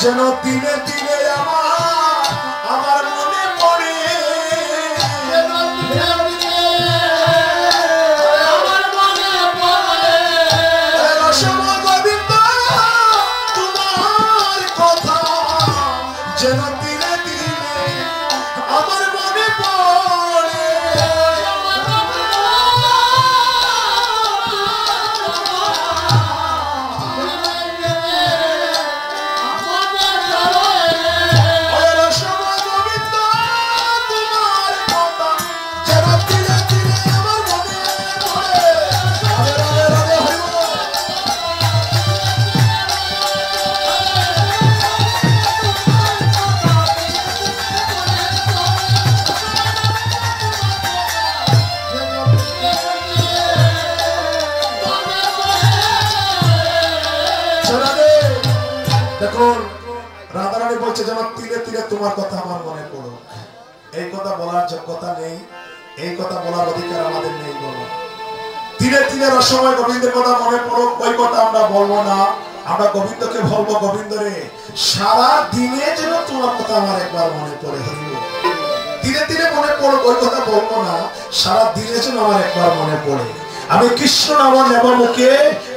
যেন দিনে দিনে আমার মনে পড়ে রসমা গোবিন্দ তোমার কথা যেন দিনে দিনে আমার মনে পড়ে রাধারানী বলছে যেন তিলে তিলে তোমার কথা আমার মনে পড়ো। এই কথা বলার যোগ্যতা নেই, এই কথা বলার অধিকার আমাদের নেই। বলো তিলে তিলে রসময় গোবিন্দের কথা মনে পড়ো, ওই কথা আমরা বলবো না। আমরা গোবিন্দকে বলবো, গোবিন্দ রে সারা দিনে যেন তোমার কথা আমার একবার মনে পড়ে। হইল তিলে তিলে মনে পড়ো, ওই কথা বলবো না, সারা দিনে যেন আমার একবার মনে পড়ে। আমি কৃষ্ণ নাম নেব মুখে,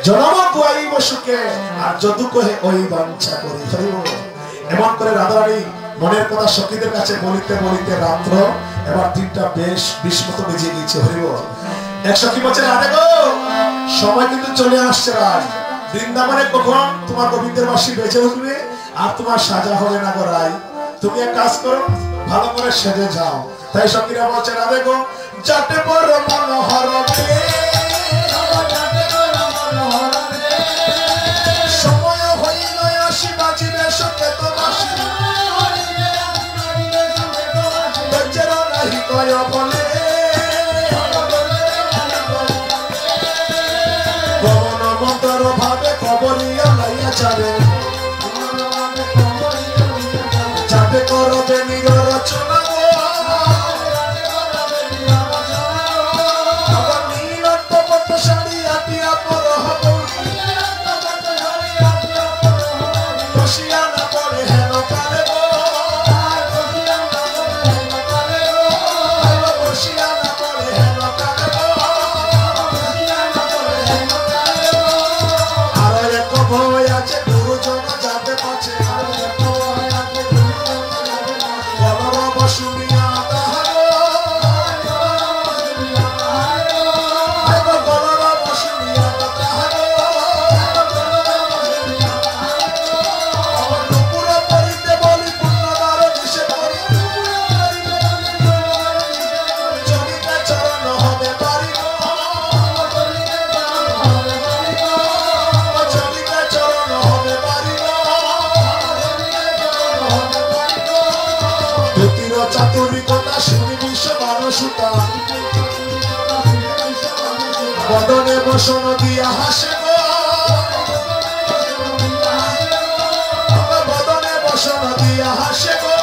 জনম গুয়াইব সুখে, আর যদু কহে ওই বাঞ্ছা করি। এমন করে রাধারানী মনের কথা সখীদের কাছে বলিতে বলিতে রাত্র এবার 3টা বেশ 20 মতো বেজে গিয়েছে। হরিব এক সখী বলছে, রাধে গো সময় কিন্তু চলে আসছে রাজ, বৃন্দাবনে কখন তোমার গোবিন্দের বাঁশি বেজে উঠবে আর তোমার সাজা হবে না গো রাই, তুমি এক কাজ করো ভালো করে সেজে যাও। তাই সখীরা বলছে, রাধে গো যাতে বড় মনোহর সময় হইল আসি বাজিবে সকে তো বাসি বেচারা নাহি কয় বলে পবন মন্তর ভাবে খবরিয়া লাইয়া যাবে যাবে করবে নির রচনা বদনে বসন দিয়া হাসে গো, বদনে বসন দিয়া হাসে গো,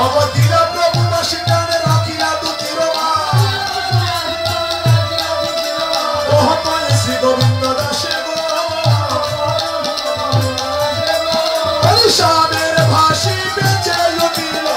অবতীর প্রভু বসিটানে রাখিলা দুটির মহতয় শ্রী গোবিন্দ দাসে গো, হরিশানের ভাসি বেঁচে উঠিল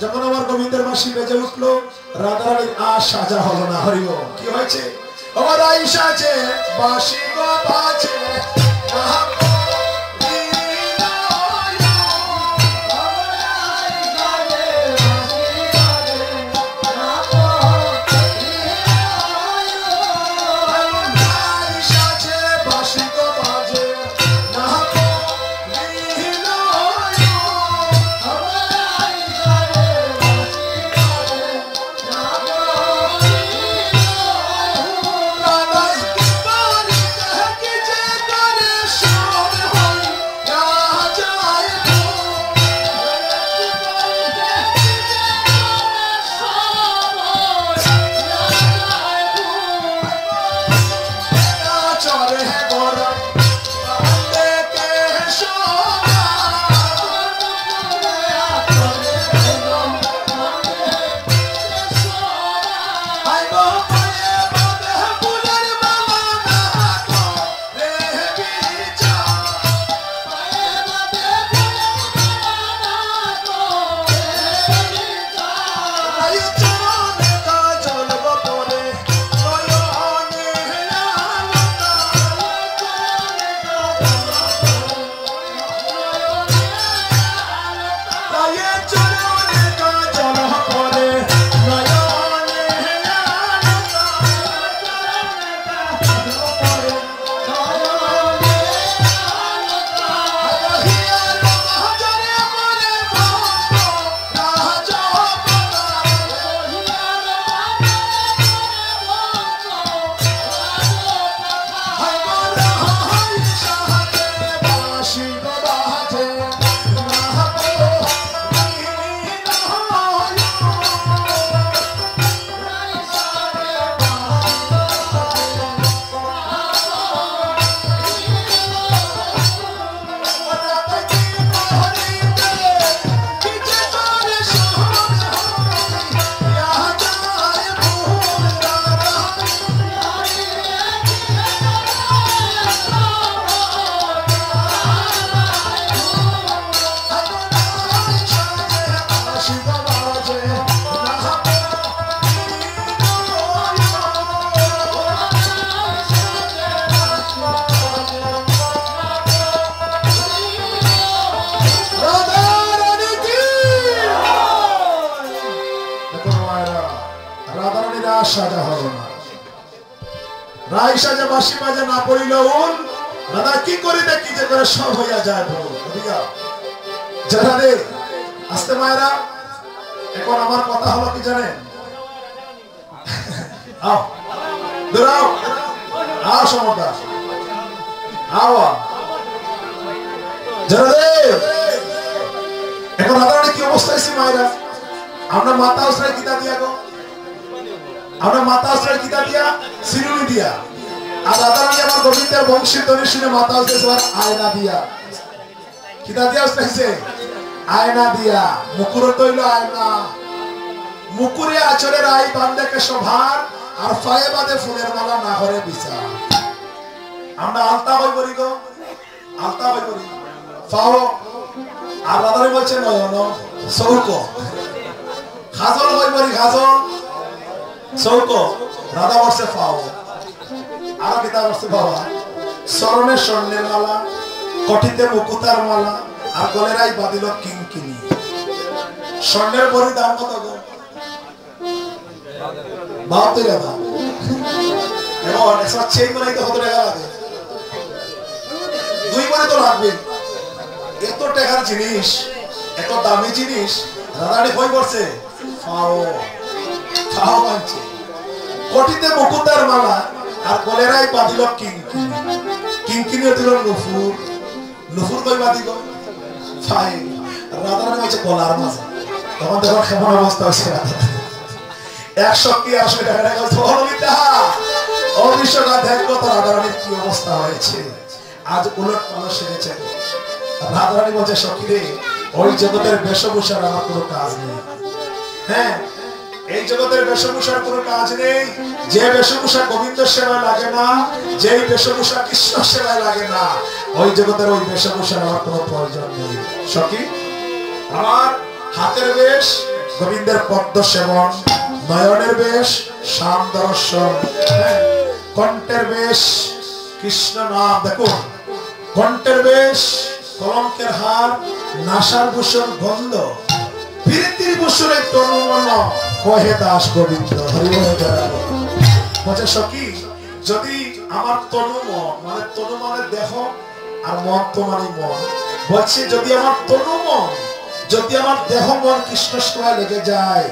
যখন আমার গোবিন্দের বাঁশি বেজে উঠলো, রাধারানীর আর সাজা হলো না। হরি বল। কি হয়েছে? আমার আইসা যে বাঁশি গো বাজে সাজা হলো না। রাই সাজা বাঁশি বাজা না পড়িল উন, দাদা কি করিতে কি যে করে সব হইয়া যায় বল। যারা রে আস্তে মায়েরা, এখন আমার কথা হলো কি জানেন? আও দূরাও, আও সমতা, আও যারা রে, এখন রাধারানী কি অবস্থা হয়েছে মায়েরা? আমরা মাথা উসরাই কিতা দিয়া গো, আমরা মাথা উসরাই কিতা দিয়া, সিরুনি দিয়া। আর রাধারানী আমার গোবিন্দের বংশী ধ্বনি শুনে মাথা উসরাইছে আয়না দিয়া। কিতা দিয়া উসরাইছে? আয়না দিয়া। মুকুর তৈল আয়না, মুকুরে আচরের আই বান্দাকে শোভার, আর ফায়ে বাদে ফুলের মালা না হরে বিচার। আমরা আলতা বই করি গো, আলতা বই করি ফাও। আর রাধারানী বলছে নয়ন সৌক, খাজল বই করি খাজল সৌক, রাধা বলছে ফাও। আর কিতা বলছে বাবা? চরণে স্বর্ণের মালা, কটিতে মুকুতার মালা, আর গলেরাই বাঁধিল কিঙ্কিনি। স্বর্ণের বড়ি দাম কত গো? 72 টাকা। এবং একটা চেইন বানাইতে কত টাকা লাগে? 2 বড়ি তো লাগবে। এত টাকার জিনিস, এত দামি জিনিস রাধারানী কই করছে? ফাও, ফাও বানছে। কটিতে মুকুতার মালা, আর গলেরাই বাঁধিল কিঙ্কিনি। কিঙ্কিনি দিল নুপুর, নুপুর কই বাঁধিল? ফাই। রাধারানী হচ্ছে গলার মাঝে। তখন দেখো কেমন অবস্থা হচ্ছে। 180 টাকা অবিশ্বকা দেখো তো রাধারানীর কি অবস্থা হয়েছে। আজ উলট পালট সেরেছে। রাধারানী বলছে সখী রে, ওই জগতের বেশভূষার আমার কোনো কাজ নেই। হ্যাঁ, এই জগতের বেশভূষার কোনো কাজ নেই। যে বেশভূষা গোবিন্দ সেবায় লাগে না, যেই বেশভূষা কৃষ্ণ সেবায় লাগে না, ওই জগতের ওই বেশভূষার আমার কোনো প্রয়োজন নেই। সখী, আমার হাতের বেশ, গোবিন্দের পদ্ম সেবন, নয়নের বেশ শ্যাম দর্শন, কণ্ঠের বেশ কৃষ্ণ নাম। দেখুন কণ্ঠের বেশ কলঙ্কের হার, নাসার ভূষণ গন্ধ, প্রীতির ভূষণে তনু মন কহে দাস গোবিন্দ। হরি বলছে সখী, যদি আমার তনু মন, মানে তনু মানে দেহ আর মন তো মানে মন, বলছে যদি আমার তনু মন, যদি আমার দেহ মন কৃষ্ণ সেবায় লেগে যায়,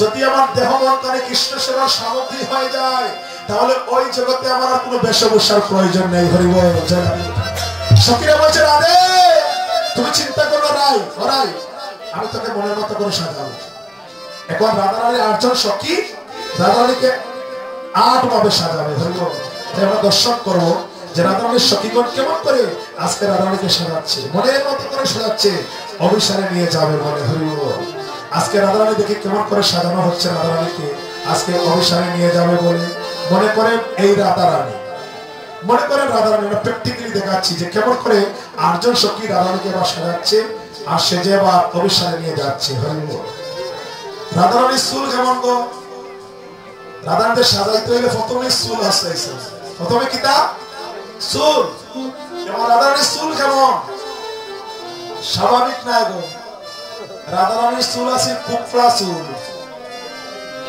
যদি আমার দেহ মন কানে কৃষ্ণ সেবার সামগ্রী হয়ে যায়, তাহলে ওই জগতে আমার আর কোনো বেশভূষার প্রয়োজন নেই। হরি বল। সখীরা বলছে রাধে তুমি চিন্তা করো রাই, ওরাই আমি তোকে মনের মতো করে সাজাবো। এখন রাধারানী 8 জন সখী রাধারানীকে 8 ভাবে সাজাবে। হরি বল। আমরা দর্শন করবো যে রাধারানীর সখীগণ কেমন করে আজকে রাধারানীকে সাজাচ্ছে, মনের মতো করে সাজাচ্ছে, অভিসারে নিয়ে যাবে বলে। হরি বল। আজকে রাধারানী দেখে কেমন করে সাজানো হচ্ছে, রাধারানীকে আজকে অভিসারে নিয়ে যাবে বলে মনে করেন এই রাধারানী, মনে করেন রাধারানী প্র্যাকটিক্যালি দেখাচ্ছি যে কেমন করে 8 জন সখী রাধারানীকে বা সাজাচ্ছে আর সেজে বা অভিসারে নিয়ে যাচ্ছে। হরি বল। রাধারানীর চুল কেমন গো? রাধারানীকে সাজাইতে হইলে প্রথমে চুল আসতেছে, প্রথমে কিতা চুল। এবং রাধারানীর চুল কেমন? স্বাভাবিক না গো, রাধারানীর চুল আছে কুকড়া চুল।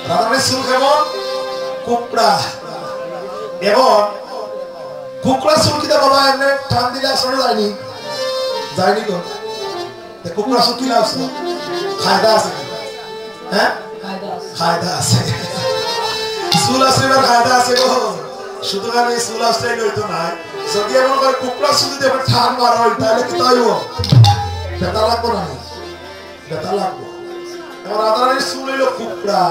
রাধারানীর চুল কেমন? কুকড়া। এবং কুকড়া চুল কিতা বাবা এমনি টান দিলে আসলে যায়নি, যায়নি গো। কুকড়া চুল কি লাগছে? ফায়দা আছে, হ্যাঁ ফায়দা আছে, চুল আসলে ফায়দা আছে গো। শুধু এই চুল আসলে হইতো না, যদি এমন করে কুকড়া চুল যদি এবার ঠান মারা হয় তাহলে কি তাইব? বেতা লাগবো না, বেতা লাগবো। এবার রাধারানীর চুল হইলো কুকড়া,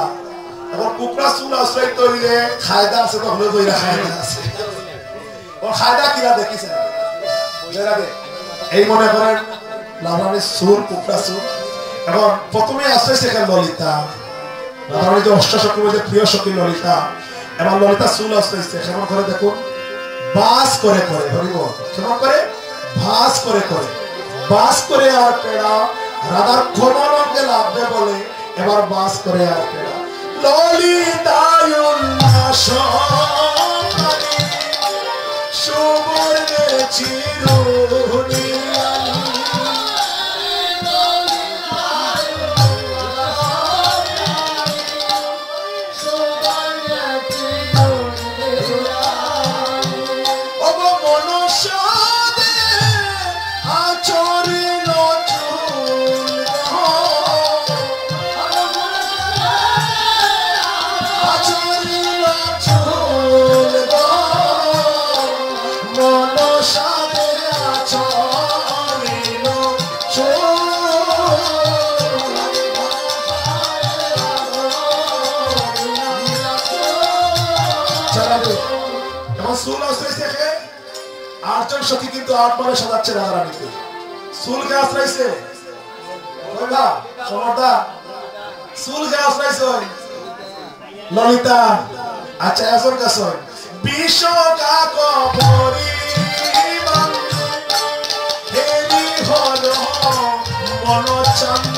এবার কুকড়া চুল আসলে তৈরি ফায়দা আছে, তখন তৈরি ফায়দা আছে। ফায়দা কিরা দেখিছে এই মনে করেন রাধারানীর চুল কুকড়া চুল। এবং প্রথমে আসছে সেখানে ললিতা, রাধারানীর যে অষ্টসখীর মধ্যে প্রিয় সখী ললিতা। এবার ললিতা চুল আসতেছে কেমন করে দেখুন, বাস করে করে। হরি বল। কেমন করে? ভাস করে করে, বাস করে আর পেড়া। রাধার কমল অঙ্গে লাগবে বলে এবার বাস করে আর পেড়া। ললিতায় উল্লাস সুবর্ণের চিরুনি, সখী কিন্তু 8 ভাবে সাজাচ্ছে রাধারানীকে। চুলকে আশ্রাইছে চুলকে আশ্রাইছে ললিতা। আচ্ছা এখন কাছে বিশ্বকা কবরী হেরি হল মনচন্দ্র,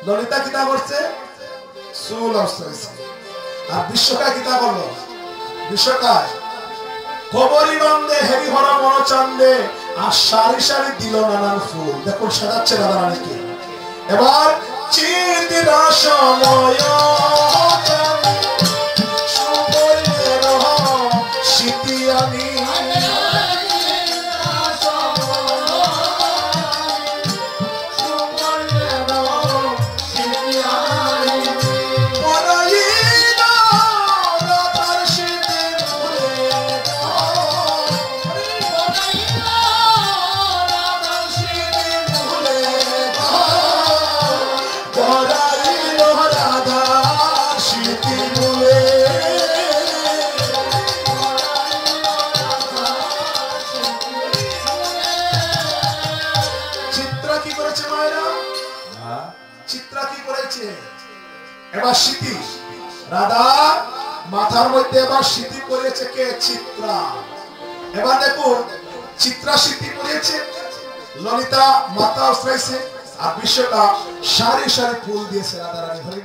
ললিতা কিতা করছে? চুল আসছে। আর বিশ্বকা কিতা করলো? বিশ্বকা কবরী বন্দে হেরি হর মনচন্দে আর সারি সারি দিল নানান ফুল। দেখুন সাজাচ্ছে রাধারানীকে। এবার চিন্তিরা সময় সুবর্ণের সিতিয়ানি, এবার স্মৃতি রাধা মাথার মধ্যে এবার স্মৃতি করেছে কে? চিত্রা। এবার দেখুন চিত্রা স্মৃতি করেছে, ললিতা মাথা উসরাইছে আর বিশ্বটা সারি সারি ফুল দিয়েছে রাধা রানী। হরি